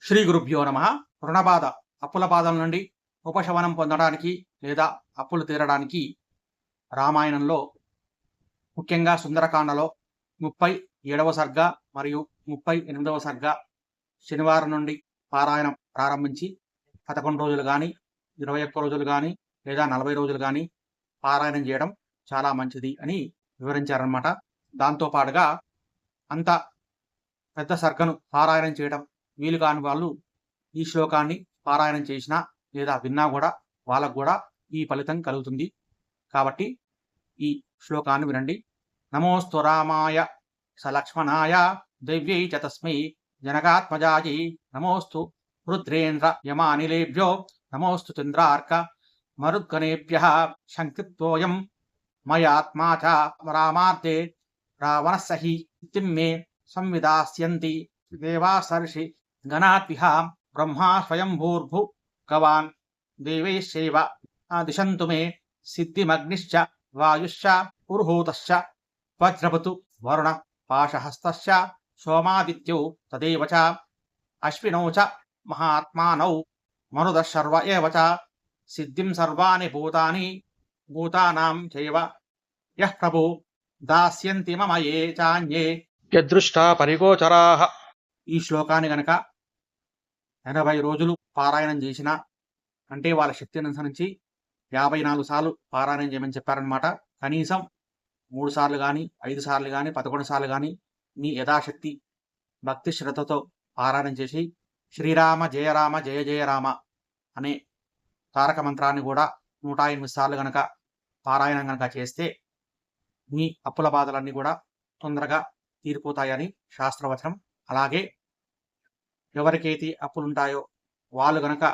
శ్రీ గురుభ్యో నమ. రుణబాధ, అప్పుల బాధల నుండి ఉపశమనం పొందడానికి లేదా అప్పులు తీరడానికి రామాయణంలో ముఖ్యంగా సుందరకాండలో 37వ సర్గ మరియు 38వ సర్గ శనివారం నుండి పారాయణం ప్రారంభించి 11 రోజులు కానీ 21 రోజులు కానీ లేదా 40 రోజులు కానీ పారాయణం చేయడం చాలా మంచిది అని వివరించారనమాట. దాంతోపాటుగా అంత పెద్ద సర్గను పారాయణం చేయడం వీలు కాని వాళ్ళు ఈ శ్లోకాన్ని పారాయణం చేసినా లేదా విన్నా కూడా వాళ్ళకు కూడా ఈ ఫలితం కలుగుతుంది. కాబట్టి ఈ శ్లోకాన్ని వినండి. నమోస్తు రామాయ సలక్ష్మణాయ దైవ్యై చ తస్మై జనకాత్మజాయై నమోస్తు రుద్రేంద్ర యమానిలేభ్యో నమోస్తు చంద్రార్క మరుద్గణేభ్యః శంకిత్వోయం మయాత్మా చ రామార్తే రావణస్సహి మే సంవిదాస్యంతి దేవాసర్షి గణాత్విహ బ్రహ్మా స్వయంభూర్భు గవాన్ దేవైశ్చైవ దిశంతు మే సిద్ధిమగ్నిశ్చ వాయుశ్చ పురుహూతశ్చ వజ్రపతు వరుణ పాశహస్తశ్చ సోమాదిత్యౌ తదేవ చ అశ్వినౌ చ మహాత్మానౌ మనుదశర్వ ఏవ చ సిద్ధిం సర్వాణి భూతానాం చైవ యః ప్రభు దాస్యంతి మమ ఏ చాన్యే యదృష్టా పరిగోచరాః. ఈ శ్లోకాన్ని గనక 80 రోజులు పారాయణం చేసిన అంటే వాళ్ళ శక్తిని అనుసరించి 54 సార్లు పారాయణం చేయమని చెప్పారనమాట. కనీసం 3 సార్లు కానీ 5 సార్లు కానీ 11 సార్లు కానీ మీ యథాశక్తి భక్తి శ్రద్ధతో పారాయణం చేసి శ్రీరామ జయ రామ జయ జయ రామ అనే తారక మంత్రాన్ని కూడా 108 సార్లు గనక పారాయణం గనక చేస్తే మీ అప్పుల బాధలన్నీ కూడా తొందరగా తీరిపోతాయని శాస్త్రవచనం. అలాగే ఎవరికైతే అప్పులుంటాయో వాళ్ళు గనక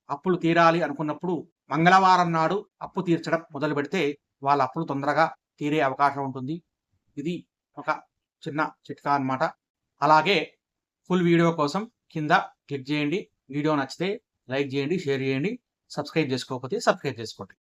అప్పులు తీరాలి అనుకున్నప్పుడు మంగళవారం నాడు అప్పు తీర్చడం మొదలు పెడితే వాళ్ళ అప్పులు తొందరగా తీరే అవకాశం ఉంటుంది. ఇది ఒక చిన్న చిట్కా అన్నమాట. అలాగే ఫుల్ వీడియో కోసం కింద క్లిక్ చేయండి. వీడియో నచ్చితే లైక్ చేయండి, షేర్ చేయండి. సబ్స్క్రైబ్ చేసుకోకపోతే సబ్స్క్రైబ్ చేసుకోండి.